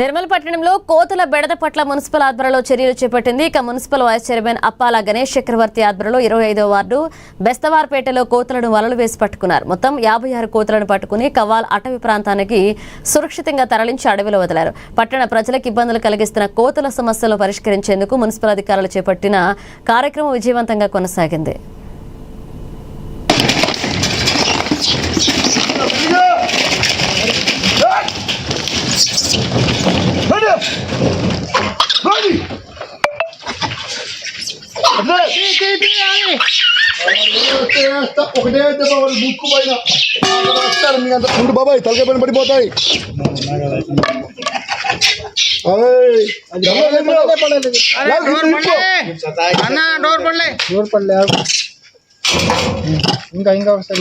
నిర్మల్ పట్టణంలో కోతుల బెడద పట్ల మున్సిపల్ ఆధ్వర్యంలో చర్యలు చేపట్టింది. ఇక మున్సిపల్ వైస్ చైర్మన్ అప్పాల గణేష్ చక్రవర్తి ఆధ్వర్యంలో 25వ వార్డు బెస్తవార్పేటలో కోతులను వలలు వేసి పట్టుకున్నారు. మొత్తం 56 కోతులను పట్టుకుని కవ్వాల్ అటవీ ప్రాంతానికి సురక్షితంగా తరలించి అడవిలో వదిలారు. పట్టణ ప్రజలకు ఇబ్బందులు కలిగిస్తున్న కోతుల సమస్యలు పరిష్కరించేందుకు మున్సిపల్ అధికారులు చేపట్టిన కార్యక్రమం విజయవంతంగా కొనసాగింది. బాబాయ్ తలకాయ పైన పడిపోతాయి. ఇంకా ఒకసారి